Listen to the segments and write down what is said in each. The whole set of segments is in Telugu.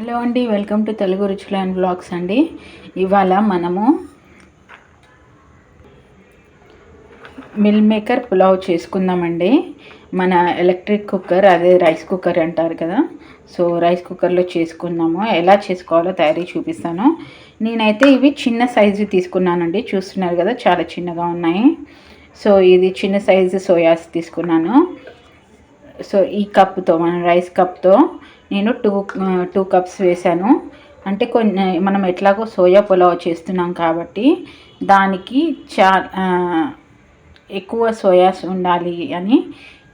హలో అండి, వెల్కమ్ టు తెలుగు రుచులు అండ్ బ్లాగ్స్ అండి. ఇవాళ మనము మిల్ మేకర్ పులావ్ చేసుకుందామండి. మన ఎలక్ట్రిక్ కుక్కర్, అదే రైస్ కుక్కర్ అంటారు కదా, సో రైస్ కుక్కర్లో చేసుకుందాము. ఎలా చేసుకోవాలో తయారీ చూపిస్తాను. నేనైతే ఇవి చిన్న సైజు తీసుకున్నానండి. చూస్తున్నారు కదా, చాలా చిన్నగా ఉన్నాయి. సో ఇది చిన్న సైజు సోయాస్ తీసుకున్నాను. సో ఈ కప్తో, మన రైస్ కప్తో నేను టూ కప్స్ వేసాను. అంటే మనం ఎట్లాగో సోయా పులావ్ చేస్తున్నాం కాబట్టి దానికి ఎక్కువ సోయాస్ ఉండాలి అని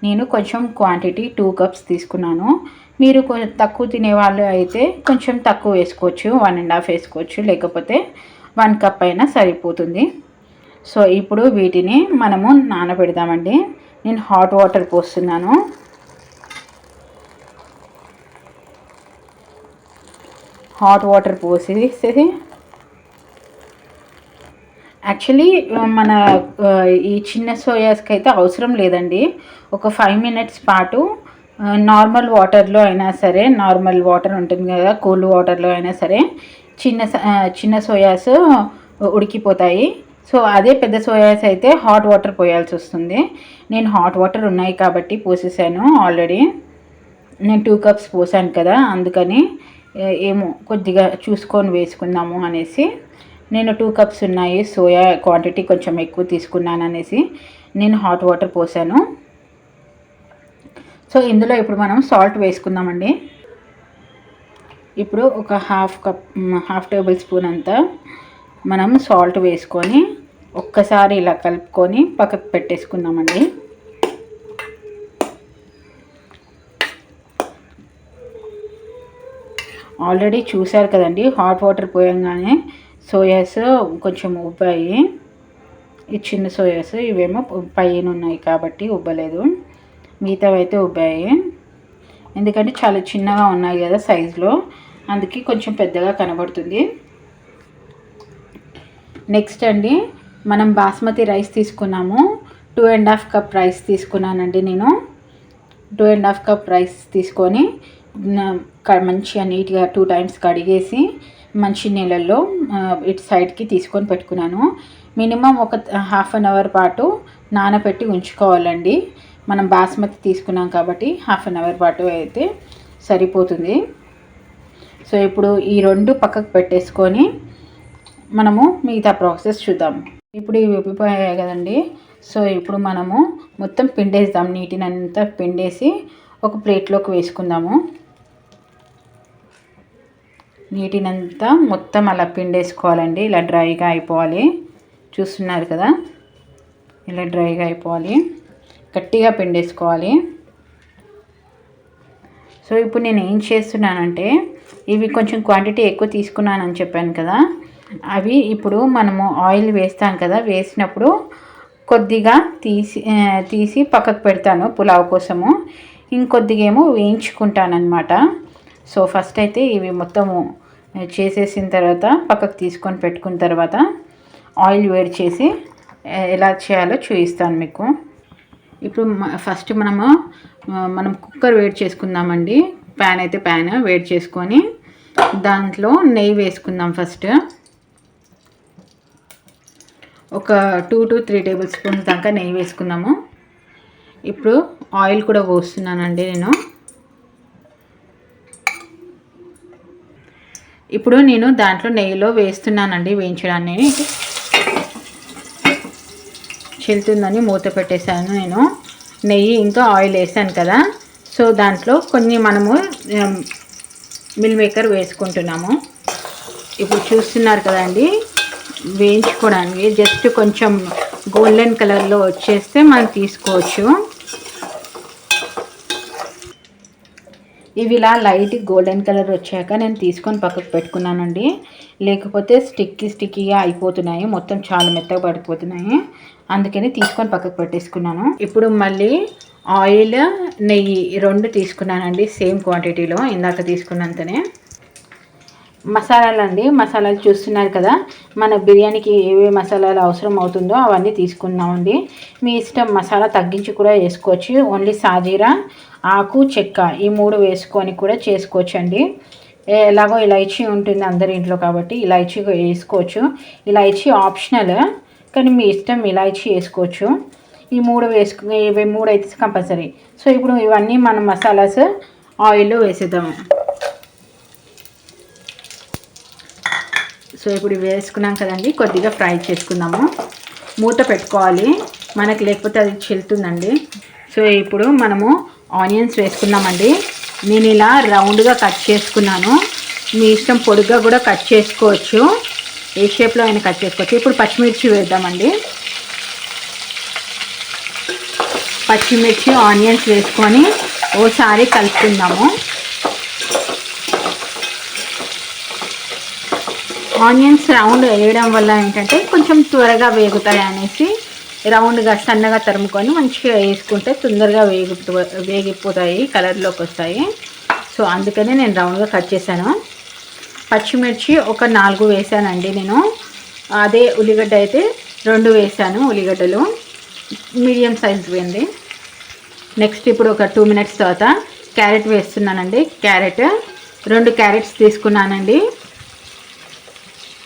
నేను కొంచెం క్వాంటిటీ 2 కప్స్ తీసుకున్నాను. మీరు తక్కువ తినేవాళ్ళు అయితే కొంచెం తక్కువ వేసుకోవచ్చు, 1.5 వేసుకోవచ్చు, లేకపోతే 1 కప్ అయినా సరిపోతుంది. సో ఇప్పుడు వీటిని మనము నానబెడదామండి. నేను హాట్ వాటర్ పోస్తున్నాను. హాట్ వాటర్ పోసేసి యాక్చువల్లీ మన ఈ చిన్న సోయాస్కి అయితే అవసరం లేదండి. ఒక 5 మినిట్స్ పాటు నార్మల్ వాటర్లో అయినా సరే, నార్మల్ వాటర్ ఉంటుంది కదా, కూల్ వాటర్లో అయినా సరే చిన్న సోయాస్ ఉడికిపోతాయి. సో అదే పెద్ద సోయాస్ అయితే హాట్ వాటర్ పోయాల్సి వస్తుంది. నేను హాట్ వాటర్ ఉన్నాయి కాబట్టి పోసేసాను ఆల్రెడీ. నేను 2 కప్స్ పోసాను కదా, అందుకని ఏమో కొద్దిగా చూసుకొని వేసుకుందాము అనేసి నేను 2 కప్స్ ఉన్నాయి, సోయా క్వాంటిటీ కొంచెం ఎక్కువ తీసుకున్నాను అనేసి నేను హాట్ వాటర్ పోసాను. సో ఇందులో ఇప్పుడు మనం సాల్ట్ వేసుకుందామండి. ఇప్పుడు ఒక హాఫ్ టేబుల్ స్పూన్ అంతా మనం సాల్ట్ వేసుకొని ఒక్కసారి ఇలా కలుపుకొని పక్కకు పెట్టేసుకుందామండి. ఆల్రెడీ చూశారు కదండి, హాట్ వాటర్ పోయంగానే సోయాస్ కొంచెం ఉబ్బాయి. ఈ చిన్న సోయాస్ ఇవేమో పైన ఉన్నాయి కాబట్టి ఉబ్బలేదు, మిగతావి అయితే ఉబ్బాయి. ఎందుకంటే చాలా చిన్నగా ఉన్నాయి కదా సైజులో, అందుకే కొంచెం పెద్దగా కనబడుతుంది. నెక్స్ట్ అండి, మనం బాస్మతి రైస్ తీసుకున్నాము. 2.5 కప్ రైస్ తీసుకున్నానండి నేను. 2.5 కప్ రైస్ తీసుకొని మంచిగా నీట్గా 2 టైమ్స్ కడిగేసి మంచి నీళ్ళల్లో ఇటు సైడ్కి తీసుకొని పెట్టుకున్నాను. మినిమం ఒక హాఫ్ అన్ అవర్ పాటు నానబెట్టి ఉంచుకోవాలండి. మనం బాస్మతి తీసుకున్నాం కాబట్టి హాఫ్ అన్ అవర్ పాటు అయితే సరిపోతుంది. సో ఇప్పుడు ఈ 2 పక్కకు పెట్టేసుకొని మనము మిగతా ప్రాసెస్ చూద్దాం. ఇప్పుడు ఇవి ఉబ్బిపోయాయి కదండి. సో ఇప్పుడు మనము మొత్తం పిండేద్దాం. నీటినంతా పిండేసి ఒక ప్లేట్లోకి వేసుకుందాము. నీటినంతా మొత్తం అలా పిండేసుకోవాలండి. ఇలా డ్రైగా అయిపోవాలి. చూస్తున్నారు కదా, ఇలా డ్రైగా అయిపోవాలి, గట్టిగా పిండేసుకోవాలి. సో ఇప్పుడు నేను ఏం చేస్తున్నానంటే, ఇవి కొంచెం క్వాంటిటీ ఎక్కువ తీసుకున్నానని చెప్పాను కదా, అవి ఇప్పుడు మనము ఆయిల్ వేస్తాం కదా, వేసినప్పుడు కొద్దిగా తీసి పక్కకు పెడతాను పులావ్ కోసము. ఇంకొద్దిగా ఏమో వేయించుకుంటానమాట. సో ఫస్ట్ అయితే ఇవి మొత్తము చేసేసిన తర్వాత పక్కకు తీసుకొని పెట్టుకున్న తర్వాత ఆయిల్ వేడి చేసి ఎలా చేయాలో చూపిస్తాను మీకు. ఇప్పుడు ఫస్ట్ మనం కుక్కర్ వేడి చేసుకుందామండి. ప్యాన్ అయితే ప్యాన్ వేడి చేసుకొని దాంట్లో నెయ్యి వేసుకుందాం. ఫస్ట్ ఒక 2 to 3 టేబుల్ స్పూన్స్ దాకా నెయ్యి వేసుకుందాము. ఇప్పుడు ఆయిల్ కూడా పోస్తున్నానండి నేను. ఇప్పుడు నేను దాంట్లో నెయ్యిలో వేస్తున్నానండి వేయించడాన్ని. చెల్లుతుందని మూత పెట్టేశాను నేను. నెయ్యి ఇంకా ఆయిల్ వేసాను కదా, సో దాంట్లో కొన్ని మనము మిల్ మేకర్ వేసుకుంటున్నాము. ఇప్పుడు చూస్తున్నారు కదండి, వేయించుకోవడానికి జస్ట్ కొంచెం గోల్డెన్ కలర్లో వచ్చేస్తే మనం తీసుకోవచ్చు. ఇవి ఇలా లైట్ గోల్డెన్ కలర్ వచ్చాక నేను తీసుకొని పక్కకు పెట్టుకున్నానండి. లేకపోతే స్టిక్కీగా అయిపోతున్నాయి, మొత్తం చాలా మెత్తగా పడిపోతున్నాయి. అందుకని తీసుకొని పక్కకు పెట్టేసుకున్నాను. ఇప్పుడు మళ్ళీ ఆయిల్, నెయ్యి 2 తీసుకున్నానండి, సేమ్ క్వాంటిటీలో ఇందాక తీసుకున్నంతనే. మసాలాలు చూస్తున్నారు కదా, మన బిర్యానీకి ఏవే మసాలాలు అవసరం అవుతుందో అవన్నీ తీసుకున్నామండి. మీ ఇష్టం, మసాలా తగ్గించి కూడా వేసుకోవచ్చు. ఓన్లీ సాజీరా, ఆకు, చెక్క ఈ 3 వేసుకొని కూడా చేసుకోవచ్చండి. ఎలాగో ఇలైచీ ఉంటుంది అందరి ఇంట్లో కాబట్టి ఇలైచీ వేసుకోవచ్చు. ఇలైచీ ఆప్షనల్, కానీ మీ ఇష్టం, ఇలైచీ వేసుకోవచ్చు. ఈ 3 ఇవి 3 అయితే కంపల్సరీ. సో ఇప్పుడు ఇవన్నీ మనం మసాలాస్ ఆయిల్లో వేసేద్దాము. సో ఇప్పుడు వేసుకున్నాం కదండి, కొద్దిగా ఫ్రై చేసుకుందాము. మూత పెట్టుకోవాలి, మనకి లేకపోతే అది చిల్లుతుందండి. సో ఇప్పుడు మనము ఆనియన్స్ వేసుకున్నామండి. నేను ఇలా రౌండ్గా కట్ చేసుకున్నాను. మీ ఇష్టం పొడుగ్గా కూడా కట్ చేసుకోవచ్చు, ఏ షేప్లో అయినా కట్ చేసుకోవచ్చు. ఇప్పుడు పచ్చిమిర్చి వేద్దామండి. పచ్చిమిర్చి ఆనియన్స్ వేసుకొని ఓసారి కలుపుకుందాము. ఆనియన్స్ రౌండ్ వేయడం వల్ల ఏంటంటే కొంచెం త్వరగా వేగుతాయి అనేసి రౌండ్గా సన్నగా తరుముకొని మంచిగా వేసుకుంటే తొందరగా వేగిపోతాయి, కలర్లోకి వస్తాయి. సో అందుకనే నేను రౌండ్గా కట్ చేశాను. పచ్చిమిర్చి ఒక 4 వేసానండి నేను. అదే ఉల్లిగడ్డ అయితే 2 వేసాను, ఉల్లిగడ్డలు మీడియం సైజ్ వేయండి. నెక్స్ట్ ఇప్పుడు ఒక 2 మినిట్స్ తర్వాత క్యారెట్ వేస్తున్నానండి. 2 క్యారెట్స్ తీసుకున్నానండి,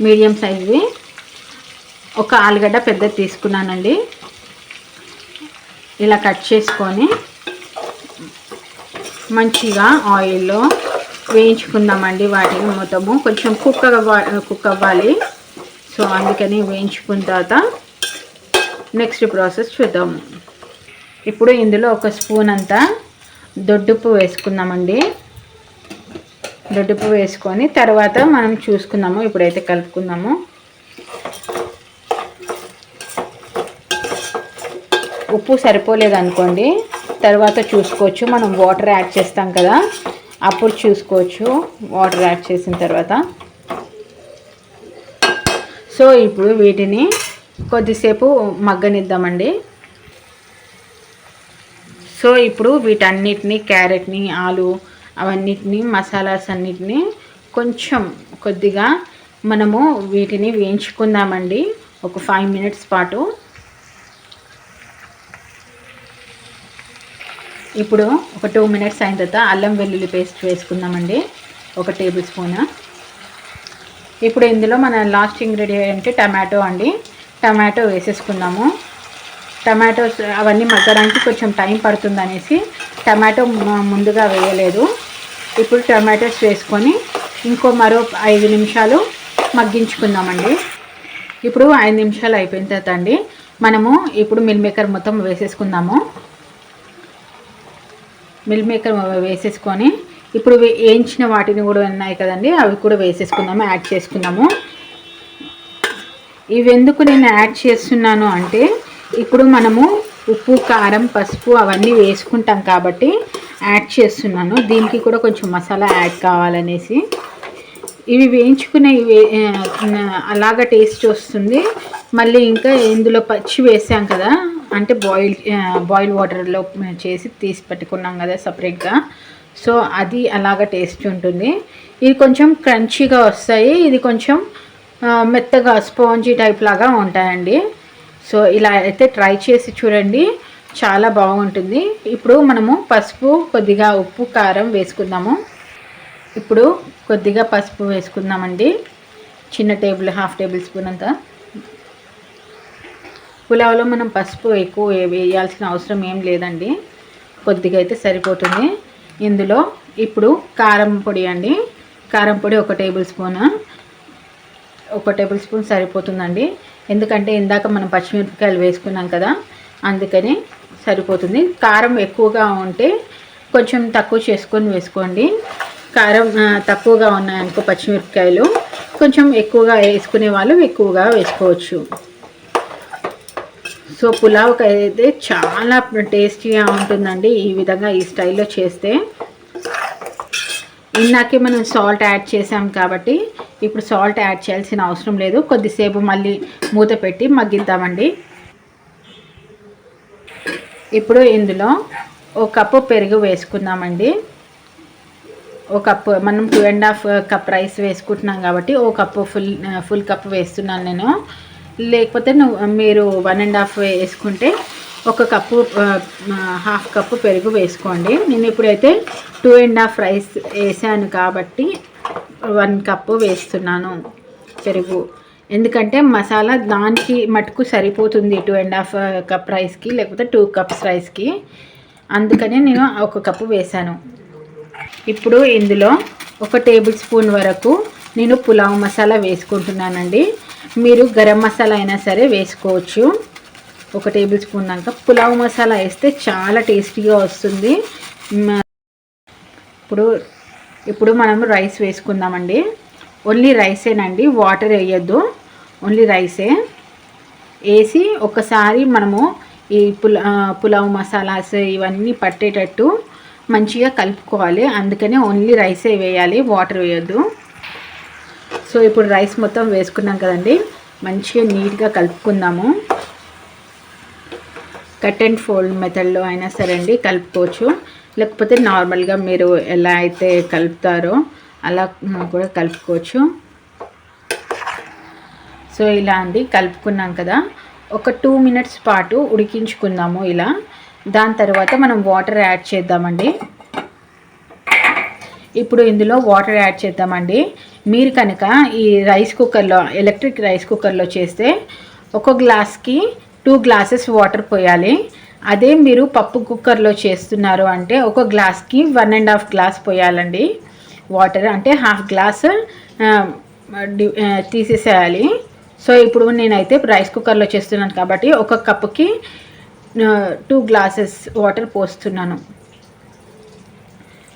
మీడియం సైజ్వి. ఒక ఆలుగడ్డ పెద్దది తీసుకున్నానండి. ఇలా కట్ చేసుకొని మంచిగా ఆయిల్లో వేయించుకుందామండి. వాటిని మొత్తము కొంచెం కుక్ అవ్వాలి. సో అందుకని వేయించుకున్న తర్వాత నెక్స్ట్ ప్రాసెస్ చూద్దాము. ఇప్పుడు ఇందులో ఒక స్పూన్ అంతా దొడ్డుప్పు వేసుకుందామండి. దొడ్డుప్పు వేసుకొని తర్వాత మనం చూసుకుందాము. ఇప్పుడైతే కలుపుకుందాము. ఉప్పు సరిపోలేదు అనుకోండి, తర్వాత చూసుకోవచ్చు. మనం వాటర్ యాడ్ చేస్తాం కదా, అప్పుడు చూసుకోవచ్చు వాటర్ యాడ్ చేసిన తర్వాత. సో ఇప్పుడు వీటిని కొద్దిసేపు మగ్గనిద్దామండి. సో ఇప్పుడు వీటన్నిటిని, క్యారెట్ని, ఆలు అవన్నిటిని, మసాలాస్ అన్నిటిని కొంచెం కొద్దిగా మనము వీటిని వేయించుకుందామండి ఒక 5 మినిట్స్ పాటు. ఇప్పుడు ఒక 2 మినిట్స్ అయిన తర్వాత అల్లం వెల్లుల్లి పేస్ట్ వేసుకుందామండి, 1 టేబుల్ స్పూన్. ఇప్పుడు ఇందులో మన లాస్ట్ ఇంగ్రీడియంట్ టమాటో అండి. టమాటో వేసేసుకుందాము. టమాటోస్ అవన్నీ మగ్గడానికి కొంచెం టైం పడుతుంది అనేసి టమాటో ముందుగా వేయలేదు. ఇప్పుడు టమాటోస్ వేసుకొని మరో 5 నిమిషాలు మగ్గించుకుందామండి. ఇప్పుడు 5 నిమిషాలు అయిపోయిన తర్వాత అండి మనము ఇప్పుడు మిల్ మేకర్ మొత్తం వేసేసుకుందాము. మిల్ మేకర్ వేసేసుకొని ఇప్పుడు వేయించిన వాటిని కూడా ఉన్నాయి కదండి, అవి కూడా వేసేసుకుందాము, యాడ్ చేసుకుందాము. ఇవి ఎందుకు నేను యాడ్ చేస్తున్నాను అంటే, ఇప్పుడు మనము ఉప్పు, కారం, పసుపు అవన్నీ వేసుకుంటాం కాబట్టి యాడ్ చేస్తున్నాను. దీనికి కూడా కొంచెం మసాలా యాడ్ కావాలనేసి. ఇవి వేయించుకునే అలాగా టేస్ట్ వస్తుంది. మళ్ళీ ఇంకా ఇందులో పచ్చి వేసాం కదా, అంటే బాయిల్ వాటర్లో చేసి తీసి పెట్టుకున్నాం కదా సపరేట్గా. సో అది అలాగా టేస్ట్ ఉంటుంది. ఇది కొంచెం క్రంచీగా వస్తాయి, ఇది కొంచెం మెత్తగా స్పాంజీ టైప్ లాగా ఉంటాయండి. సో ఇలా అయితే ట్రై చేసి చూడండి, చాలా బాగుంటుంది. ఇప్పుడు మనము పసుపు, కొద్దిగా ఉప్పు, కారం వేసుకుందాము. ఇప్పుడు కొద్దిగా పసుపు వేసుకుందామండి, హాఫ్ టేబుల్ స్పూన్ అంతా. పులావ్లో మనం పసుపు ఎక్కువ వేయాల్సిన అవసరం ఏం లేదండి, కొద్దిగా అయితే సరిపోతుంది. ఇందులో ఇప్పుడు కారం పొడి అండి. కారం పొడి 1 టేబుల్ స్పూన్, 1 టేబుల్ స్పూన్ సరిపోతుందండి. ఎందుకంటే ఇందాక మనం పచ్చిమిరపకాయలు వేసుకున్నాం కదా, అందుకని సరిపోతుంది. కారం ఎక్కువగా ఉంటే కొంచెం తక్కువ చేసుకొని వేసుకోండి. కారం తక్కువగా ఉన్నాయనుకో పచ్చిమిరపకాయలు, కొంచెం ఎక్కువగా వేసుకునే వాళ్ళు ఎక్కువగా వేసుకోవచ్చు. సో పులావ్కి అయితే చాలా టేస్టీగా ఉంటుందండి ఈ విధంగా, ఈ స్టైల్లో చేస్తే. ఇందాకే మనం సాల్ట్ యాడ్ చేసాం కాబట్టి ఇప్పుడు సాల్ట్ యాడ్ చేయాల్సిన అవసరం లేదు. కొద్దిసేపు మళ్ళీ మూత పెట్టి మగ్గిద్దామండి. ఇప్పుడు ఇందులో 1 కప్పు పెరుగు వేసుకుందామండి. 1 కప్పు, మనం 2.5 కప్ రైస్ వేసుకుంటున్నాం కాబట్టి 1 కప్పు ఫుల్ కప్ వేస్తున్నాను నేను. లేకపోతే మీరు 1.5 వేసుకుంటే ఒక కప్పు హాఫ్ కప్పు పెరుగు వేసుకోండి. నేను ఇప్పుడైతే 2.5 రైస్ వేసాను కాబట్టి 1 కప్పు వేస్తున్నాను పెరుగు. ఎందుకంటే మసాలా దానికి మటుకు సరిపోతుంది 2.5 కప్ రైస్కి, లేకపోతే 2 కప్స్ రైస్కి. అందుకనే నేను 1 కప్పు వేసాను. ఇప్పుడు ఇందులో 1 టేబుల్ స్పూన్ వరకు నేను పులావ్ మసాలా వేసుకుంటున్నానండి. మీరు గరం మసాలా అయినా సరే వేసుకోవచ్చు. 1 టేబుల్ స్పూన్ దాకా పులావ్ మసాలా వేస్తే చాలా టేస్టీగా వస్తుంది. ఇప్పుడు మనం రైస్ వేసుకుందామండి. ఓన్లీ రైసేనండి, వాటర్ వేయద్దు, ఓన్లీ రైసే వేసి ఒకసారి మనము ఈ పులావ్ మసాలాస్ ఇవన్నీ పట్టేటట్టు మంచిగా కలుపుకోవాలి. అందుకనే ఓన్లీ రైసే వేయాలి, వాటర్ వేయద్దు. సో ఇప్పుడు రైస్ మొత్తం వేసుకున్నాం కదండి, మంచిగా నీట్గా కలుపుకుందాము. కట్ అండ్ ఫోల్డ్ మెథడ్లో అయినా సరే అండి కలుపుకోవచ్చు, లేకపోతే నార్మల్గా మీరు ఎలా అయితే కలుపుతారో అలా కూడా కలుపుకోవచ్చు. సో ఇలా అండి కలుపుకున్నాం కదా, ఒక 2 మినిట్స్ పాటు ఉడికించుకుందాము ఇలా. దాని తర్వాత మనం వాటర్ యాడ్ చేద్దామండి. ఇప్పుడు ఇందులో వాటర్ యాడ్ చేద్దామండి. మీరు కనుక ఈ రైస్ కుక్కర్లో, ఎలక్ట్రిక్ రైస్ కుక్కర్లో చేస్తే 1 గ్లాస్కి 2 గ్లాసెస్ వాటర్ పోయాలి. అదే మీరు పప్పు కుక్కర్లో చేస్తున్నారు అంటే 1 గ్లాస్కి 1.5 గ్లాస్ పోయాలండి వాటర్. అంటే హాఫ్ గ్లాస్ తీసేసేయాలి. సో ఇప్పుడు నేనైతే రైస్ కుక్కర్లో చేస్తున్నాను కాబట్టి 1 కప్పుకి 2 గ్లాసెస్ వాటర్ పోస్తున్నాను.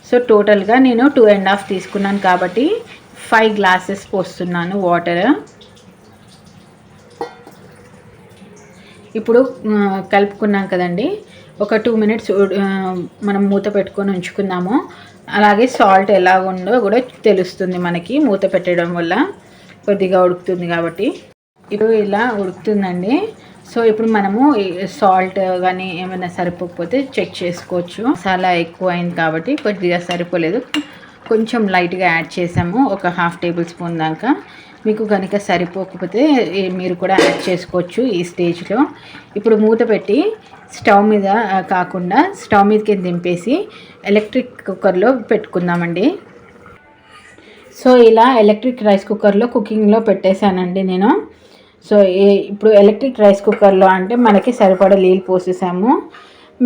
సో టోటల్గా నేను 2.5 తీసుకున్నాను కాబట్టి 5 గ్లాసెస్ పోస్తున్నాను వాటర్. ఇప్పుడు కలుపుకున్నాం కదండి, ఒక 2 మినిట్స్ మనం మూత పెట్టుకొని ఉంచుకుందాము. అలాగే సాల్ట్ ఎలా ఉందో కూడా తెలుస్తుంది మనకి మూత పెట్టడం వల్ల, కొద్దిగా ఉడుకుతుంది కాబట్టి. ఇప్పుడు ఇలా ఉడుకుతుందండి. సో ఇప్పుడు మనము సాల్ట్ కానీ ఏమైనా సరిపోకపోతే చెక్ చేసుకోవచ్చు. మసాలా ఎక్కువ అయింది కాబట్టి కొద్దిగా సరిపోలేదు, కొంచెం లైట్గా యాడ్ చేసాము, ఒక 1/2 టేబుల్ స్పూన్ దాకా. మీకు కనుక సరిపోకపోతే మీరు కూడా యాడ్ చేసుకోవచ్చు ఈ స్టేజ్లో. ఇప్పుడు మూత పెట్టి స్టవ్ మీద కాకుండా స్టవ్ మీదకి దింపేసి ఎలక్ట్రిక్ కుక్కర్లో పెట్టుకుందామండి. సో ఇలా ఎలక్ట్రిక్ రైస్ కుక్కర్లో కుకింగ్లో పెట్టేశానండి నేను. సో ఇప్పుడు ఎలక్ట్రిక్ రైస్ కుక్కర్లో అంటే మనకి సరిపడా నీళ్ళు పోసేసాము.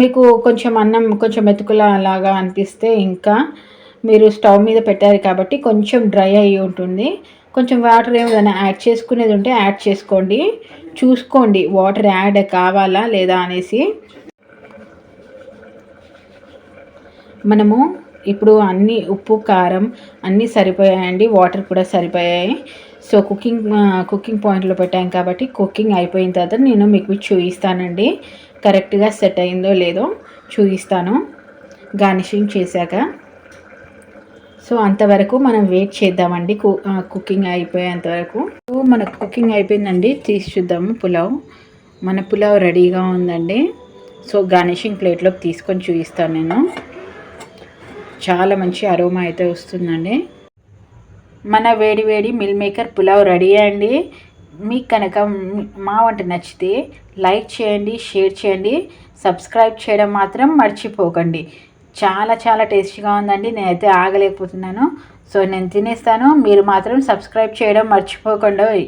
మీకు కొంచెం అన్నం కొంచెం మెతుకులా అలాగా అనిపిస్తే ఇంకా మీరు స్టవ్ మీద పెట్టారు కాబట్టి కొంచెం డ్రై అయ్యి ఉంటుంది. కొంచెం వాటర్ ఏమైనా యాడ్ చేసుకునేది ఉంటే యాడ్ చేసుకోండి, చూసుకోండి వాటర్ యాడ్ కావాలా లేదా అనేసి. మనము ఇప్పుడు అన్నీ ఉప్పు కారం అన్నీ సరిపోయాయండి, వాటర్ కూడా సరిపోయాయి. సో కుకింగ్ పాయింట్లో పెట్టాం కాబట్టి కుకింగ్ అయిపోయిన తర్వాత నేను మీకు చూపిస్తానండి, కరెక్ట్గా సెట్ అయిందో లేదో చూపిస్తాను గార్నిషింగ్ చేశాక. సో అంతవరకు మనం వెయిట్ చేద్దామండి, కుకింగ్ అయిపోయేంత వరకు. మన కుకింగ్ అయిపోయిందండి, తీసి చూద్దాము పులావ్. మన పులావ్ రెడీగా ఉందండి. సో గార్నిషింగ్ ప్లేట్లోకి తీసుకొని చూపిస్తాను నేను. చాలా మంచి అరోమా అయితే వస్తుందండి. మన వేడి వేడి మిల్ మేకర్ పులావ్ రెడీ అండి. మీకు కనుక మా వంట నచ్చితే లైక్ చేయండి, షేర్ చేయండి, సబ్స్క్రైబ్ చేయడం మాత్రం మర్చిపోకండి. చాలా చాలా టేస్టీగా ఉందండి, నేనైతే ఆగలేకపోతున్నాను. సో నేను తినేస్తాను, మీరు మాత్రం సబ్స్క్రైబ్ చేయడం మర్చిపోకండి.